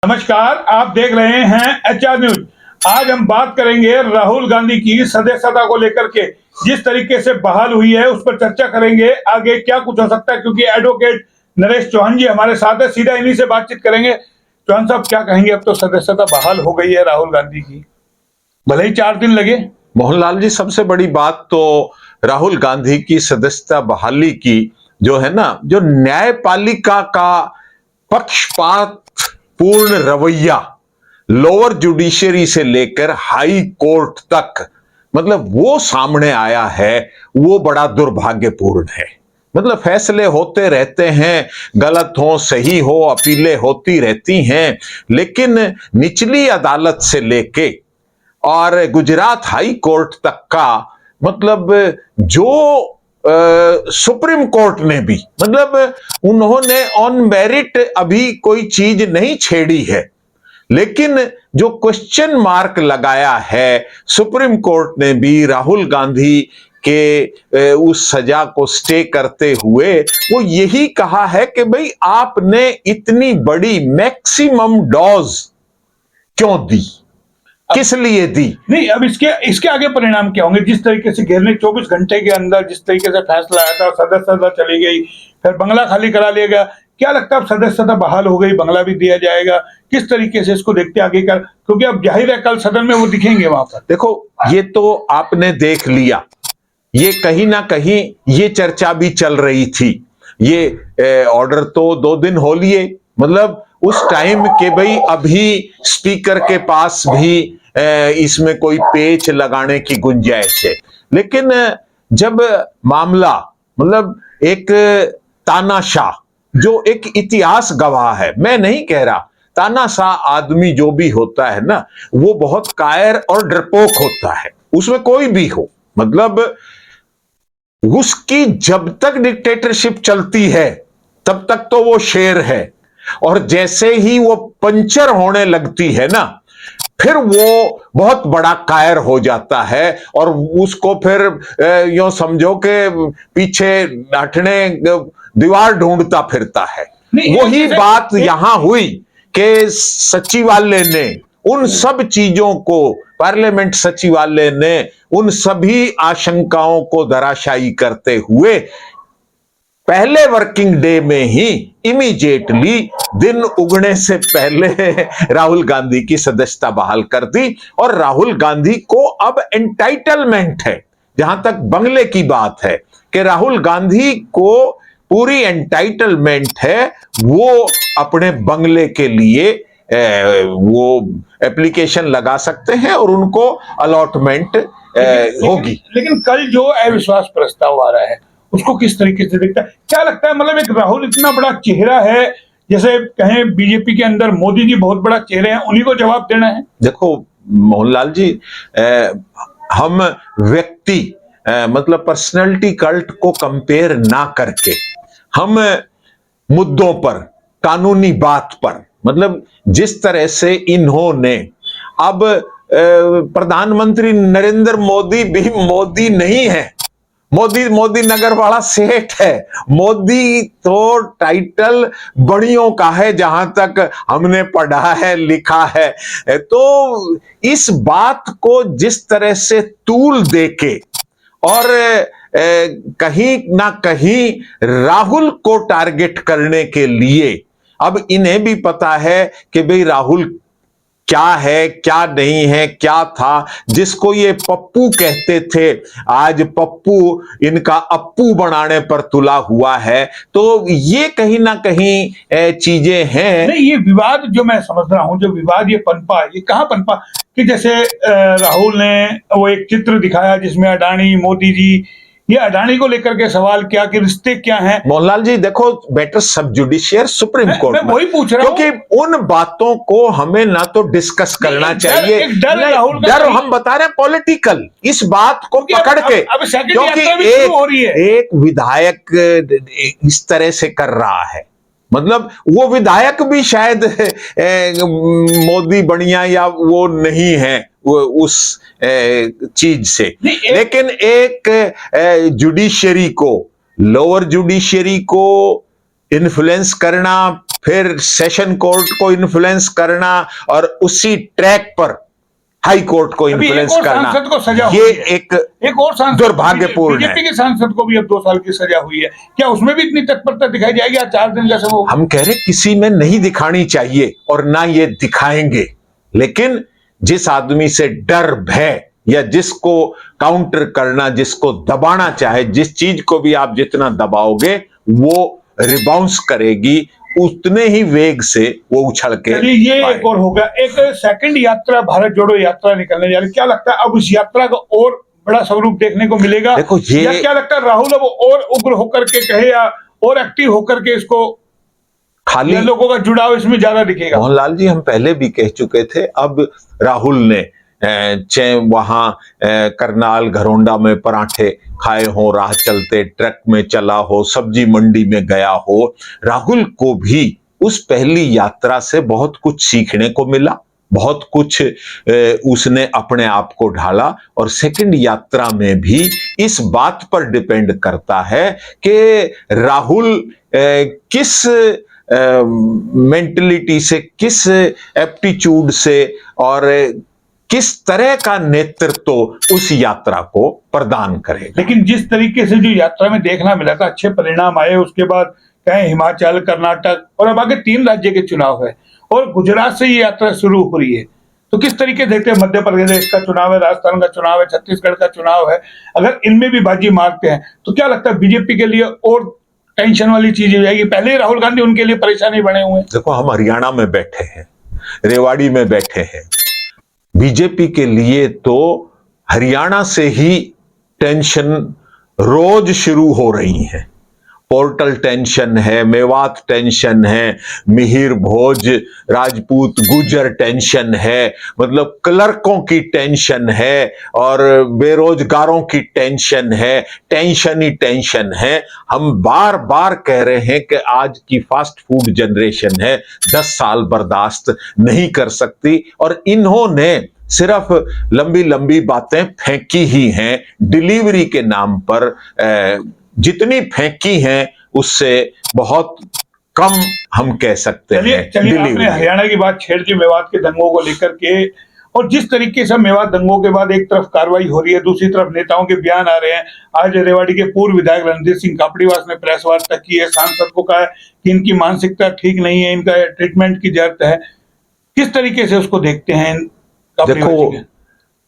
नमस्कार, आप देख रहे हैं एचआर न्यूज। आज हम बात करेंगे राहुल गांधी की सदस्यता को लेकर के जिस तरीके से बहाल हुई है उस पर चर्चा करेंगे। आगे क्या कुछ हो सकता है, क्योंकि एडवोकेट नरेश चौहान जी हमारे साथ है, सीधा इन्हीं से बातचीत करेंगे। चौहान साहब, क्या कहेंगे? अब तो सदस्यता बहाल हो गई है राहुल गांधी की, भले ही 4 दिन लगे। मोहनलाल जी, सबसे बड़ी बात तो राहुल गांधी की सदस्यता बहाली की जो है ना, जो न्यायपालिका का पक्षपात पूर्ण रवैया लोअर जुडिशरी से लेकर हाई कोर्ट तक, मतलब वो सामने आया है, वो बड़ा दुर्भाग्यपूर्ण है। मतलब फैसले होते रहते हैं, गलत हो सही हो, अपीलें होती रहती हैं, लेकिन निचली अदालत से लेके और गुजरात हाई कोर्ट तक का, मतलब जो सुप्रीम कोर्ट ने भी, मतलब उन्होंने ऑन मेरिट अभी कोई चीज नहीं छेड़ी है, लेकिन जो क्वेश्चन मार्क लगाया है सुप्रीम कोर्ट ने भी राहुल गांधी के उस सजा को स्टे करते हुए, वो यही कहा है कि भाई आपने इतनी बड़ी मैक्सिमम डोज क्यों दी, किस लिए दी। नहीं, अब इसके आगे परिणाम क्या होंगे? जिस तरीके से घेरने 24 घंटे के अंदर जिस तरीके से फैसला आया था, सदस्यता चली गई, फिर बंगला खाली करा लिया गया। क्या लगता है अब सदस्यता बहाल हो गई, बंगला भी दिया जाएगा? किस तरीके से इसको देखते आगे का, क्योंकि अब जाहिर है कल सदन में वो दिखेंगे वहां पर। देखो, ये तो आपने देख लिया, ये कहीं ना कहीं ये चर्चा भी चल रही थी। ये ऑर्डर तो 2 दिन हो लिए, मतलब उस टाइम के भाई अभी स्पीकर के पास भी इसमें कोई पेच लगाने की गुंजाइश है। लेकिन जब मामला, मतलब एक तानाशाह जो एक इतिहास गवाह है, मैं नहीं कह रहा, तानाशाह आदमी जो भी होता है ना, वो बहुत कायर और डरपोक होता है, उसमें कोई भी हो, मतलब उसकी जब तक डिक्टेटरशिप चलती है तब तक तो वो शेर है, और जैसे ही वो पंचर होने लगती है ना, फिर वो बहुत बड़ा कायर हो जाता है, और उसको फिर यूं समझो कि पीछे हटने दीवार ढूंढता फिरता है। वही बात यहां हुई कि सचिवालय ने उन सब चीजों को, पार्लियामेंट सचिवालय ने उन सभी आशंकाओं को धराशायी करते हुए पहले वर्किंग डे में ही इमीडिएटली, दिन उगने से पहले, राहुल गांधी की सदस्यता बहाल कर दी। और राहुल गांधी को अब एंटाइटलमेंट है, जहां तक बंगले की बात है, कि राहुल गांधी को पूरी एंटाइटलमेंट है, वो अपने बंगले के लिए वो एप्लीकेशन लगा सकते हैं और उनको अलॉटमेंट होगी। लेकिन कल जो अविश्वास प्रस्ताव आ रहा है उसको किस तरीके से देखता है? क्या लगता है, मतलब एक राहुल इतना बड़ा चेहरा है, जैसे कहें बीजेपी के अंदर मोदी जी बहुत बड़ा चेहरे हैं, उन्हीं को जवाब देना है? देखो मोहनलाल जी, हम व्यक्ति, मतलब पर्सनैलिटी कल्ट को कंपेयर ना करके, हम मुद्दों पर, कानूनी बात पर, मतलब जिस तरह से इन्होंने अब प्रधानमंत्री नरेंद्र मोदी भी मोदी नहीं है, मोदी नगर वाला सेठ है। मोदी तो टाइटल बड़ियों का है, जहां तक हमने पढ़ा है, लिखा है। तो इस बात को जिस तरह से तूल देके और कहीं ना कहीं राहुल को टारगेट करने के लिए, अब इन्हें भी पता है कि भाई राहुल क्या है, क्या नहीं है, क्या था, जिसको ये पप्पू कहते थे, आज पप्पू इनका अप्पू बनाने पर तुला हुआ है। तो ये कहीं ना कहीं चीजें हैं। नहीं, ये विवाद जो मैं समझ रहा हूं, जो विवाद ये पनपा, ये कहां पनपा कि जैसे राहुल ने वो एक चित्र दिखाया जिसमें अडानी, मोदी जी, ये अडानी को लेकर के सवाल क्या कि रिश्ते क्या हैं? मोहनलाल जी देखो, बेटर सब जुडिशियर सुप्रीम कोर्ट में, वही पूछ रहा हूं, क्योंकि उन बातों को हमें ना तो डिस्कस करना चाहिए, डर हम बता रहे हैं पॉलिटिकल, इस बात को पकड़ के, क्योंकि एक विधायक इस तरह से कर रहा है, मतलब वो विधायक भी शायद मोदी बढ़िया या वो नहीं है उस चीज से, लेकिन एक जुडिशरी को, लोअर जुडिशरी को इन्फ्लुएंस करना, फिर सेशन कोर्ट को इन्फ्लुएंस करना और उसी ट्रैक पर हाई कोर्ट को अभी एक इन्फ्लुएंस और करना, सांसद को सजा ये हुई है। एक और सांसद दुर्भाग्यपूर्ण है। बीजेपी के सांसद को भी अब 2 साल की सजा हुई है। क्या उसमें भी इतनी तत्परता दिखाई जाएगी? आज 4 दिन का समय होगा। हम कह रहे किसी में नहीं दिखानी चाहिए और ना ये दिखाएंगे, लेकिन जिस आदमी से डर भय या जिसको काउंटर करना, जिसको दबाना चाहे, जिस चीज को भी आप जितना दबाओगे वो रिबाउंस करेगी, उतने ही वेग से वो उछल के चलिए, ये एक और होगा। एक सेकंड यात्रा, भारत जोड़ो यात्रा निकलने जा रही, क्या लगता है अब उस यात्रा का और बड़ा स्वरूप देखने को मिलेगा? देखो ये, या क्या लगता है राहुल अब और उग्र होकर के कहे या और एक्टिव होकर के इसको, खाली लोगों का जुड़ाव इसमें ज्यादा दिखेगा? मोहनलाल जी, हम पहले भी कह चुके थे, अब राहुल ने चाहे वहां करनाल घरोंडा में पराठे खाए हो, राह चलते ट्रक में चला हो, सब्जी मंडी में गया हो, राहुल को भी उस पहली यात्रा से बहुत कुछ सीखने को मिला, बहुत कुछ उसने अपने आप को ढाला। और सेकंड यात्रा में भी इस बात पर डिपेंड करता है कि राहुल किस मेंटलिटी से, किस एप्टीट्यूड से और किस तरह का नेतृत्व उस यात्रा को प्रदान करेगा। लेकिन जिस तरीके से जो यात्रा में देखना मिला था, अच्छे परिणाम आए, उसके बाद कहें हिमाचल, कर्नाटक और अब आगे 3 राज्य के चुनाव है और गुजरात से ये यात्रा शुरू हो रही है, तो किस तरीके देखते हैं? मध्य प्रदेश का चुनाव है, राजस्थान का चुनाव है, छत्तीसगढ़ का चुनाव है, अगर इनमें भी बाजी मारते हैं तो क्या लगता है बीजेपी के लिए और टेंशन वाली चीज हो जाएगी? पहले ही राहुल गांधी उनके लिए परेशानी बने हुए हैं। देखो, हम हरियाणा में बैठे हैं, रेवाड़ी में बैठे हैं, बीजेपी के लिए तो हरियाणा से ही टेंशन रोज शुरू हो रही है। पोर्टल टेंशन है, मेवात टेंशन है, मिहिर भोज राजपूत गुजर टेंशन है, मतलब क्लर्कों की टेंशन है और बेरोजगारों की टेंशन है, टेंशन ही टेंशन है। हम बार बार कह रहे हैं कि आज की फास्ट फूड जनरेशन है, 10 साल बर्दाश्त नहीं कर सकती और इन्होंने सिर्फ लंबी लंबी बातें फेंकी ही हैं। डिलीवरी के नाम पर जितनी फेंकी हैं उससे बहुत कम हम कह सकते हैं। चलिए, आपने हरियाणा की बात छेड़ दी मेवात के दंगों को लेकर के, और जिस तरीके से मेवात दंगों के बाद एक तरफ कार्रवाई हो रही है, दूसरी तरफ नेताओं के बयान आ रहे हैं। आज रेवाड़ी के पूर्व विधायक रणधीर सिंह कापड़ीवास ने प्रेस वार्ता की है, सांसद को कहा है कि इनकी मानसिकता ठीक नहीं है, इनका ट्रीटमेंट की जरूरत है। किस तरीके से उसको देखते हैं? देखो,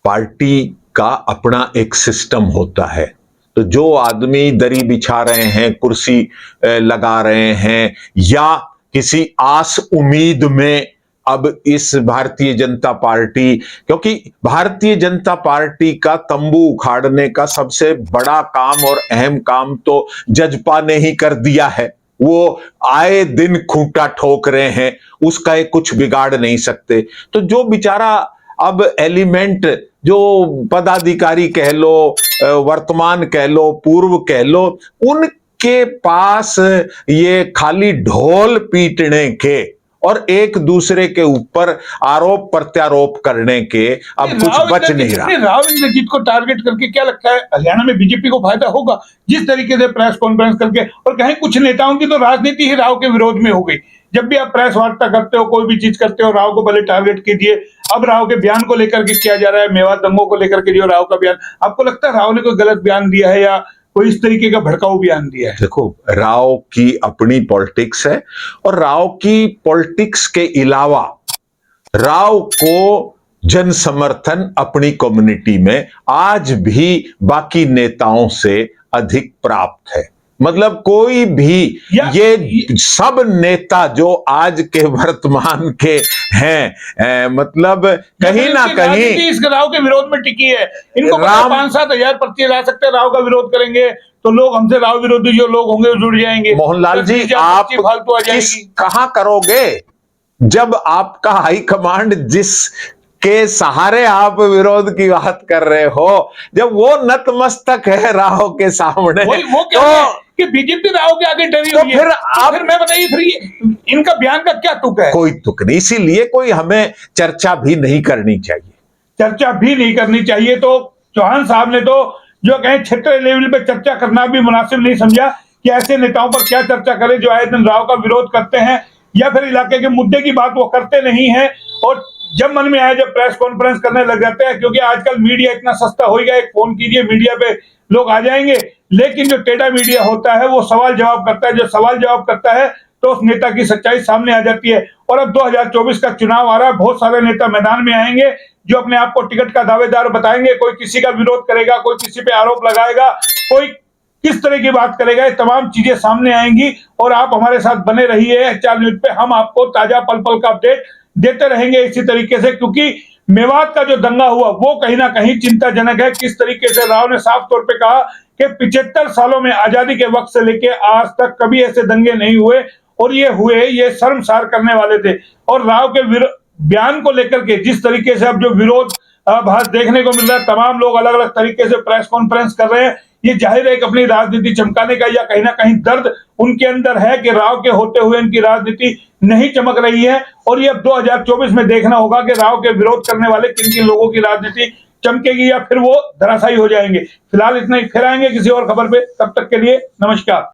पार्टी का अपना एक सिस्टम होता है, तो जो आदमी दरी बिछा रहे हैं, कुर्सी लगा रहे हैं या किसी आस उम्मीद में अब इस भारतीय जनता पार्टी, क्योंकि भारतीय जनता पार्टी का तंबू उखाड़ने का सबसे बड़ा काम और अहम काम तो जजपा ने ही कर दिया है। वो आए दिन खूंटा ठोक रहे हैं, उसका एक कुछ बिगाड़ नहीं सकते। तो जो बेचारा अब एलिमेंट, जो पदाधिकारी कह लो, वर्तमान कह लो, पूर्व कह लो, उनके पास ये खाली ढोल पीटने के और एक दूसरे के ऊपर आरोप प्रत्यारोप करने के अब कुछ बच नहीं रहा। राव इंद्रजीत को टारगेट करके क्या लगता है हरियाणा में बीजेपी को फायदा होगा? जिस तरीके से प्रेस कॉन्फ्रेंस करके, और कहीं कुछ नेताओं की तो राजनीति ही राव के विरोध में हो गई। जब भी आप प्रेस वार्ता करते हो, कोई भी चीज करते हो, राव को पहले टारगेट कीजिए। अब राव के बयान को लेकर के किया जा रहा है, मेवात दंगों को लेकर के जो राव का बयान, आपको लगता है राव ने कोई गलत बयान दिया है या कोई इस तरीके का भड़काऊ बयान दिया है? देखो, राव की अपनी पॉलिटिक्स है और राव की पॉलिटिक्स के अलावा राव को जन समर्थन अपनी कम्युनिटी में आज भी बाकी नेताओं से अधिक प्राप्त है। मतलब कोई भी, ये सब नेता जो आज के वर्तमान के हैं, मतलब कहीं ना कहीं इस राव के विरोध में टिकी है। इनको 5-7 हजार पर्चे ला सकते हैं, राव का विरोध करेंगे तो लोग हमसे राव विरोधी जो लोग होंगे जुड़ जाएंगे। मोहनलाल जी, आप कहां करोगे जब आपका हाईकमांड जिस के सहारे आप विरोध की बात कर रहे हो, जब वो नतमस्तक है राव के सामने, वो तो कि बीजेपी राव के आगे डरी हुई है। फिर मैं बताइए, फिर इनका बयान का क्या तुक है? कोई तुक नहीं, इसीलिए कोई हमें चर्चा भी नहीं करनी चाहिए। चर्चा भी नहीं करनी चाहिए तो चौहान साहब ने तो जो कहें क्षेत्रीय लेवल पे चर्चा करना भी मुनासिब नहीं समझा कि ऐसे नेताओं पर क्या चर्चा करें जो आए दिन राव का विरोध करते हैं। या फिर इलाके के मुद्दे की बात वो करते नहीं है, और जब मन में आए जब प्रेस कॉन्फ्रेंस करने लग जाते हैं, क्योंकि आजकल मीडिया इतना सस्ता हो गया, एक फोन कीजिए मीडिया पे लोग आ जाएंगे। लेकिन जो टेढ़ा मीडिया होता है वो सवाल जवाब करता है, जो सवाल जवाब करता है तो उस नेता की सच्चाई सामने आ जाती है। और अब 2024 का चुनाव आ रहा है, बहुत सारे नेता मैदान में आएंगे जो अपने आप को टिकट का दावेदार बताएंगे, कोई किसी का विरोध करेगा, कोई किसी पे आरोप लगाएगा, कोई किस तरह की बात करेगा, ये तमाम चीजें सामने आएंगी। और आप हमारे साथ बने रहिए एचआर न्यूज पे, हम आपको ताजा पल पल का अपडेट देते रहेंगे इसी तरीके से, क्योंकि मेवात का जो दंगा हुआ वो कहीं ना कहीं चिंताजनक है। किस तरीके से राव ने साफ तौर पे कहा कि 75 सालों में आजादी के वक्त से लेके आज तक कभी ऐसे दंगे नहीं हुए, और ये हुए, ये शर्मसार करने वाले थे। और राव के बयान को लेकर के जिस तरीके से अब जो विरोध भाष देखने को मिल रहा है, तमाम लोग अलग अलग तरीके से प्रेस कॉन्फ्रेंस कर रहे हैं, ये जाहिर है कि अपनी राजनीति चमकाने का या कहीं ना कहीं दर्द उनके अंदर है कि राव के होते हुए इनकी राजनीति नहीं चमक रही है। और ये अब 2024 में देखना होगा कि राव के विरोध करने वाले किन किन लोगों की राजनीति चमकेगी या फिर वो धराशायी हो जाएंगे। फिलहाल इतना ही, फिर आएंगे किसी और खबर पे, तब तक के लिए नमस्कार।